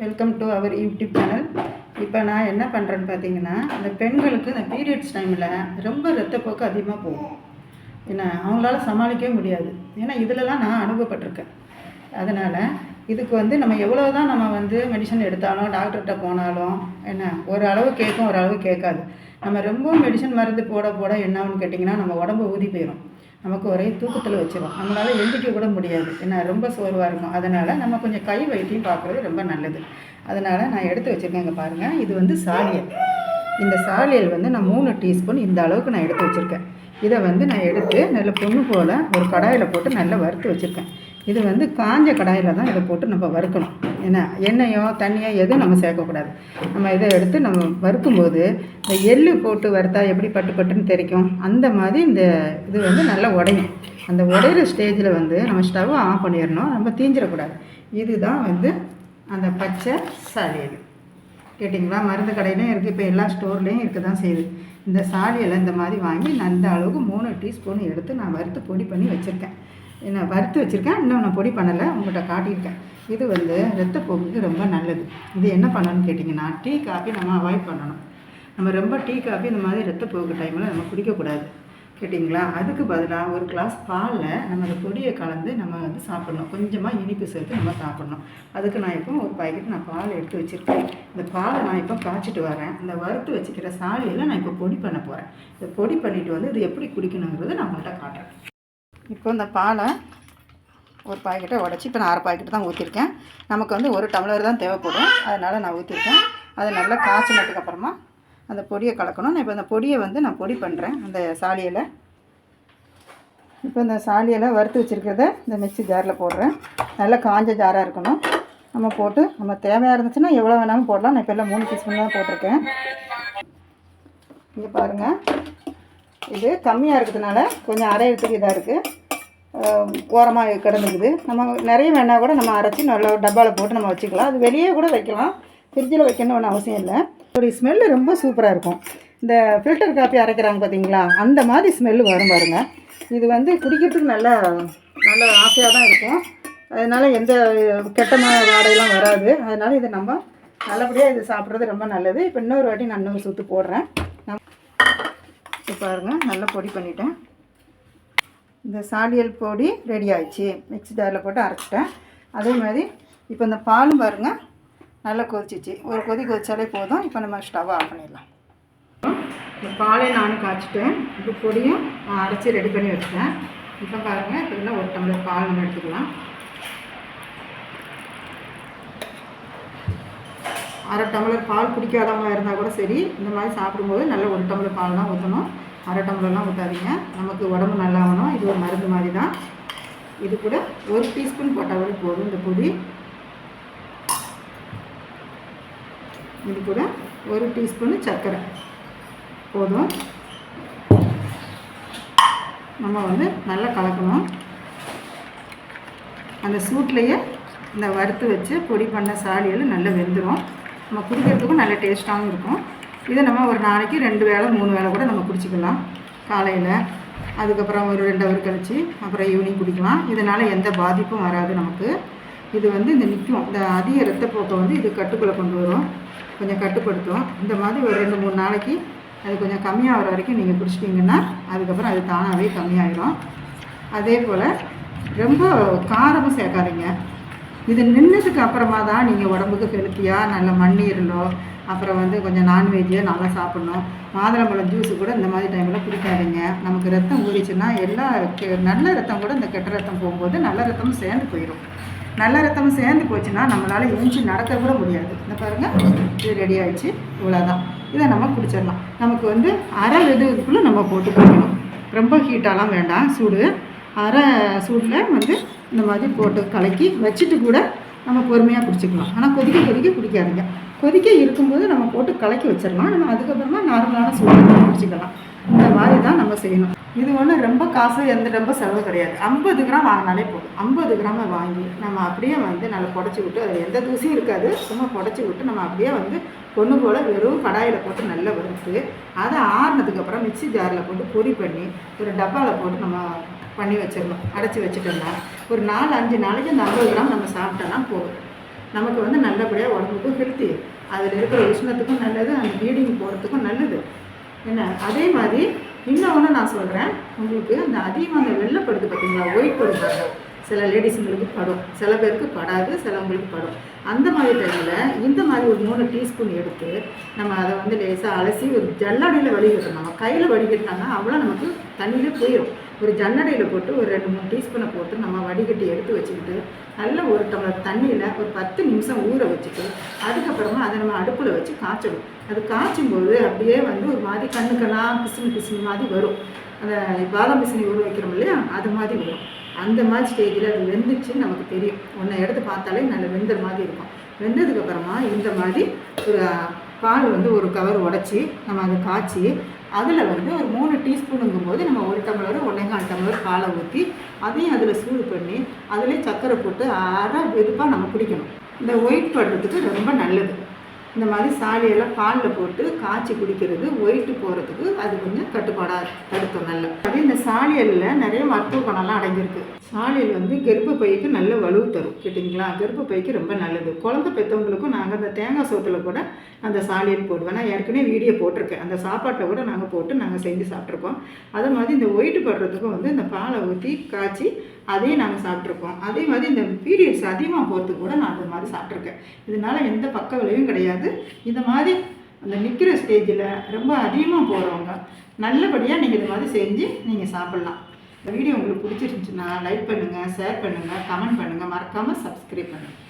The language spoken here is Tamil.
Welcome to our YouTube channel. இப்போ நான் என்ன பண்ணுறேன்னு பார்த்தீங்கன்னா, அந்த பெண்களுக்கு இந்த பீரியட்ஸ் டைமில் ரொம்ப ரத்தப்போக்கு அதிகமாக போகும். ஏன்னா அவங்களால சமாளிக்கவே முடியாது. ஏன்னா இதிலலாம் நான் அனுபவப்பட்டிருக்கேன். அதனால் இதுக்கு நம்ம எவ்வளோ தான் நம்ம மெடிசன் எடுத்தாலும் டாக்டர்கிட்ட போனாலும் என்ன ஒரு அளவு கேட்கும், ஒரு அளவு கேட்காது. நம்ம ரொம்ப மெடிசன் மருந்து போட போட என்ன ஆகுன்னு கேட்டிங்கன்னா, நம்ம உடம்பு ஊதி போயிடும். நமக்கு ஒரே தூக்கத்தில் வச்சிடும். நம்மளால் எந்திரிக்க கூட முடியாது. ஏன்னா ரொம்ப சோர்வாக இருக்கும். அதனால் நம்ம கொஞ்சம் கை வைத்தியம் பார்க்குறது ரொம்ப நல்லது. அதனால் நான் எடுத்து வச்சுருக்கேன். இங்கே பாருங்கள், இது சாலியல். இந்த சாலியல் நான் 3 டீஸ்பூன் இந்த அளவுக்கு நான் எடுத்து வச்சுருக்கேன். இதை நான் எடுத்து நல்ல பொண்ணு போல் ஒரு கடாயில் போட்டு நல்லா வறுத்து வச்சுருக்கேன். இது காஞ்ச கடாயில் தான் இதை போட்டு நம்ம வறுக்கணும். ஏன்னா எண்ணெயோ தண்ணியோ எதுவும் நம்ம சேர்க்கக்கூடாது. நம்ம இதை எடுத்து நம்ம வறுக்கும்போது இந்த எள்ளு போட்டு வறுத்தா எப்படி பட்டு பட்டுன்னு தெரிக்கும், அந்த மாதிரி இந்த இது நல்லா உடையும். அந்த உடையிற ஸ்டேஜில் நம்ம ஸ்டவ்வை ஆஃப் பண்ணிடணும். நம்ம தீஞ்சிடக்கூடாது. இதுதான் அந்த பச்சை சாலியல். கேட்டிங்களா? மருந்து கடையிலையும் இருக்குது, இப்போ எல்லா ஸ்டோர்லேயும் இருக்க தான் செய்யுது. இந்த சாலியலை இந்த மாதிரி வாங்கி நான் இந்த அளவுக்கு 3 டீஸ்பூன் எடுத்து நான் வறுத்து பொடி பண்ணி வச்சுருக்கேன். நான் வறுத்து வச்சுருக்கேன், இன்னும் நான் பொடி பண்ணலை, உங்கள்கிட்ட காட்டியிருக்கேன். இது ரத்தப்போக்குக்கு ரொம்ப நல்லது. இது என்ன பண்ணணும்னு கேட்டிங்கன்னா, டீ காஃபி நம்ம அவாய்ட் பண்ணணும். நம்ம ரொம்ப டீ காஃபி இந்த மாதிரி ரத்தப்போக்கு டைமில் நம்ம குடிக்கக்கூடாது. கேட்டிங்களா? அதுக்கு பதிலாக ஒரு கிளாஸ் பாலில் நம்ம அந்த பொடியை கலந்து நம்ம சாப்பிட்ணும். கொஞ்சமாக இனிப்பு சேர்த்து நம்ம சாப்பிட்ணும். அதுக்கு நான் இப்போ ஒரு பாக்கெட் நான் பால் எடுத்து வச்சுருக்கேன். இந்த பாலை நான் இப்போ காய்ச்சிட்டு வரேன். இந்த வறுத்து வச்சுக்கிற சாலியில் நான் இப்போ பொடி பண்ண போகிறேன். இதை பொடி பண்ணிவிட்டு இது எப்படி குடிக்கணுங்கிறது நான் உங்கள்கிட்ட காட்டுறேன். இப்போ இந்த பாலை ஒரு பாக்கெட்டை உடச்சி இப்போ நான் 1/2 பாக்கெட்டு தான் ஊற்றிருக்கேன். நமக்கு 1 டம்ளர் தான் தேவைப்படும். அதனால் நான் ஊற்றிருக்கேன். அதை நல்லா காய்ச்சினதுக்கப்புறமா அந்த பொடியை கலக்கணும். நான் இப்போ அந்த பொடியை நான் பொடி பண்ணுறேன். அந்த சாலியில் இப்போ இந்த சாலியில் வறுத்து வச்சுருக்கிறத இந்த மிக்ஸி ஜாரில் போடுறேன். நல்லா காஞ்ச ஜாராக இருக்கணும். நம்ம போட்டு நம்ம தேவையாக இருந்துச்சுன்னா எவ்வளோ வேணாலும் போடலாம். நான் இப்போ எல்லாம் 3 டீஸ்பூன் தான் போட்டிருக்கேன். இங்கே பாருங்கள், இது கம்மியாக இருக்கிறதுனால கொஞ்சம் அரையிறதுக்கு இதாக இருக்குது, ஓரமாக கிடந்துக்குது. நம்ம நிறைய வேணால் கூட நம்ம அரைச்சி நல்லா டப்பாவில் போட்டு நம்ம வச்சுக்கலாம். அது வெளியே கூட வைக்கலாம், ஃப்ரிட்ஜில் வைக்கணும்னு ஒன்றும் அவசியம் இல்லை. ஒரு ஸ்மெல்லு ரொம்ப சூப்பராக இருக்கும். இந்த ஃபில்டர் காப்பி அரைக்கிறாங்க பார்த்தீங்களா, அந்த மாதிரி ஸ்மெல்லு வரும் பாருங்கள். இது குடிக்கிறதுக்கு நல்ல ஆசையாக தான் இருக்கும். அதனால் எந்த கெட்டமான வாடையெல்லாம் வராது. அதனால் இதை நம்ம நல்லபடியாக இது சாப்பிட்றது ரொம்ப நல்லது. இப்போ இன்னொரு வாட்டி நான் இன்னொரு சுற்று போடுறேன். இப்போ பாருங்கள், நல்லா பொடி பண்ணிட்டேன். இந்த சாலியல் பொடி ரெடி ஆகிடுச்சு. மிக்ஸி ஜாரில் போட்டு அரைச்சிட்டேன். அதே மாதிரி இப்போ இந்த பாலும் பாருங்கள் நல்லா கொதிச்சிச்சு. ஒரு கொதி கொதிச்சாலே போதும். இப்போ நம்ம ஸ்டவ்வை ஆஃப் பண்ணிடலாம். இந்த பாலை நானும் காய்ச்சிட்டேன். இப்போ பொடியும் அரைச்சி ரெடி பண்ணி வச்சுட்டேன். இப்போ பாருங்கள், இப்போ இதெல்லாம் 1 டம்ளர் பால் நம்ம எடுத்துக்கலாம். 1/2 டம்ளர் பால் குடிக்காதவங்க இருந்தால் கூட சரி, இந்த மாதிரி சாப்பிடும்போது நல்லா 1 டம்ளர் பால் தான் ஊற்றணும். 1/2 டம்ளர்லாம் ஊற்றாதீங்க. நமக்கு உடம்பு நல்லா ஆகணும். இது ஒரு மருந்து மாதிரி தான். இது கூட 1 டீஸ்பூன் போட்டாலே போதும். இந்த பொடி இது கூட 1 டீஸ்பூன் சர்க்கரை போதும். நம்ம நல்லா கலக்கணும். அந்த சூட்லேயே இந்த வறுத்து வச்சு பொடி பண்ண சாலியல் நல்லா வெந்துடும். நம்ம குடிக்கிறதுக்கும் நல்ல டேஸ்ட்டாகவும் இருக்கும். இதை நம்ம ஒரு நாளைக்கு 2 வேளை 3 வேளை கூட நம்ம குடிச்சிக்கலாம். காலையில், அதுக்கப்புறம் ஒரு 2 ஹவர் கழிச்சு, அப்புறம் ஈவினிங் குடிக்கலாம். இதனால் எந்த பாதிப்பும் வராது நமக்கு. இது இந்த நிற்கும். இந்த அதிக ரத்தப்போக்கை இது கட்டுக்குள்ளே கொண்டு வரும், கொஞ்சம் கட்டுப்படுத்தும். இந்த மாதிரி ஒரு 2-3 நாளைக்கு அது கொஞ்சம் கம்மியாகிற வரைக்கும் நீங்கள் குடிச்சிட்டிங்கன்னா அதுக்கப்புறம் அது தானாகவே கம்மியாகிடும். அதே போல் ரொம்ப காரமும் சேர்க்காதீங்க. இது நின்றதுக்கு அப்புறமா தான் நீங்கள் உடம்புக்கு ஹெல்த்தியாக நல்ல மண்ணீரலோ, அப்புறம் கொஞ்சம் நான்வெஜ்ஜோ நல்லா சாப்பிட்ணும். மாதுளம்பழம் ஜூஸு கூட இந்த மாதிரி டைமில் குடிக்காதீங்க. நமக்கு ரத்தம் ஊறிச்சுன்னா எல்லா நல்ல ரத்தம் கூட இந்த கெட்ட ரத்தம் போகும்போது நல்ல ரத்தமும் சேர்ந்து போயிடும். நல்ல ரத்தமும் சேர்ந்து போச்சுன்னா நம்மளால் எழுஞ்சி நடக்க கூட முடியாது. இந்த பாருங்கள், இது ரெடி ஆகிடுச்சு. இவ்வளோதான். இதை நம்ம குடிச்சிடலாம். நமக்கு அரை வெதுக்குள்ளே நம்ம போட்டு குடிக்கணும். ரொம்ப ஹீட்டாலாம் வேண்டாம். சூடு அரை சூடில் இந்த மாதிரி போட்டு கலக்கி வச்சுட்டு கூட நம்ம பொறுமையாக குடிச்சிக்கலாம். ஆனால் கொதிக்க குடிக்காதீங்க. கொதிக்க இருக்கும்போது நம்ம போட்டு கலக்கி வச்சிடலாம். நம்ம அதுக்கப்புறமா நார்மலான சூடில் குடிச்சிக்கலாம். இந்த மாதிரி தான் நம்ம செய்யணும். இது ரொம்ப காசு ரொம்ப செலவு கிடையாது. 50 கிராம் வாங்கினாலே போதும். 50 கிராமை வாங்கி நம்ம அப்படியே நல்லா புடச்சி விட்டு, அதில் எந்த தூசியும் இருக்காது, சும்மா புடச்சி விட்டு நம்ம அப்படியே பொண்ணு போல் வெறும் கடாயில் போட்டு நல்லா வறுத்து, அதை ஆறுனதுக்கப்புறம் மிக்ஸி ஜாரில் போட்டு பொடி பண்ணி ஒரு டப்பாவில் போட்டு நம்ம பண்ணி வச்சிடணும். அடைச்சி வச்சுட்டோம்னா ஒரு 4-5 நாளைக்கு இந்த 50 கிராம் நம்ம சாப்பிட்டோன்னா போதும். நமக்கு வந்து நல்லபடியாக உடம்புக்கும் ஹெல்த்தி, அதில் இருக்கிற உஷ்ணத்துக்கும் நல்லது, அந்த ப்ளீடிங் போகிறதுக்கும் நல்லது. என்ன அதே மாதிரி இன்னொன்று நான் சொல்கிறேன் உங்களுக்கு, அந்த அதிகமாக அந்த வெள்ளைப்படுது பார்த்தீங்களா, ஒயிட் படுப்பாங்க, சில லேடிஸுங்களுக்கு படும், சில பேருக்கு படாது, சிலவங்களுக்கு படும். அந்த மாதிரி டைமில் இந்த மாதிரி ஒரு 3 டீஸ்பூன் எடுத்து நம்ம அதை வந்து லேசாக அலசி ஒரு ஜல்லடையில் வடிகட்டணும். நம்ம கையில் வடிகட்டினாங்கன்னா அவ்வளோ நமக்கு தண்ணியிலே போயிடும். ஒரு ஜல்லடையில் போட்டு ஒரு 2-3 டீஸ்பூனை போட்டு நம்ம வடிகட்டி எடுத்து வச்சுக்கிட்டு நல்ல ஒரு டம்ளர் தண்ணியில் ஒரு 10 நிமிஷம் ஊற வச்சுட்டு அதுக்கப்புறமா அதை நம்ம அடுப்பில் வச்சு காய்ச்சணும். அது காய்ச்சும்போது அப்படியே வந்து ஒரு மாதிரி கண்ணுக்கெல்லாம் பிசுனு மாதிரி வரும். அந்த பாதாம் பிசினி ஊற வைக்கிறோம் இல்லையா, அது மாதிரி வரும். அந்த மாதிரி ஸ்டேஜில் அது வெந்துச்சுன்னு நமக்கு தெரியும். ஒன்றை எடுத்து பார்த்தாலே நல்ல வெந்த மாதிரி இருக்கும். வெந்ததுக்கப்புறமா இந்த மாதிரி ஒரு பால் வந்து ஒரு கவர் உடச்சி நம்ம அதை காய்ச்சி அதில் வந்து ஒரு 3 டீஸ்பூனுங்கும் போது நம்ம 1 டம்ளர் 1.25 டம்ளர் பாலை ஊற்றி அதையும் அதில் சூடு பண்ணி அதிலே சர்க்கரை போட்டு அரை வெதுப்பாக நம்ம குடிக்கணும். இந்த ஒயிட் படுறதுக்கு ரொம்ப நல்லது. இந்த மாதிரி சாலியெல்லாம் பாலில் போட்டு காய்ச்சி குடிக்கிறது ஒயிட்டு போகிறதுக்கு அது கொஞ்சம் கட்டுப்பாடாக தடுக்கும். நல்ல அது இந்த சாலியலில் நிறைய மருத்துவ குணம்லாம் அடங்கியிருக்கு. சாலியல் வந்து கர்ப்பப்பைக்கு நல்ல வலு தரும் கேட்டிங்களா, கர்ப்பப்பைக்கு ரொம்ப நல்லது. குழந்தை பெற்றவங்களுக்கும் நாங்கள் அந்த தேங்காய் சோத்தில் கூட அந்த சாலியல் போடுவேன். நான் ஏற்கனவே வீடியோ போட்டிருக்கேன், அந்த சாப்பாட்டில் கூட நாங்கள் போட்டு நாங்கள் செஞ்சு சாப்பிட்ருக்கோம். அதே மாதிரி இந்த ஒயிட்டு படுறதுக்கும் வந்து இந்த பாலை ஊற்றி காய்ச்சி அதையும் நாங்கள் சாப்பிட்ருக்கோம். அதே மாதிரி இந்த பீரியட்ஸ் அதிகமாக போகிறதுக்கு கூட நான் அந்த மாதிரி சாப்பிட்ருக்கேன். இதனால் எந்த பக்க விளைவும் கிடையாது. இந்த மாதிரி அந்த நிற்கிற ஸ்டேஜில் ரொம்ப அதிகமாக போகிறவங்க நல்லபடியாக நீங்கள் இது மாதிரி செஞ்சு நீங்கள் சாப்பிட்லாம். இந்த வீடியோ உங்களுக்கு பிடிச்சிருந்துச்சுன்னா லைக் பண்ணுங்கள், ஷேர் பண்ணுங்கள், கமெண்ட் பண்ணுங்கள், மறக்காமல் சப்ஸ்கிரைப் பண்ணுங்கள்.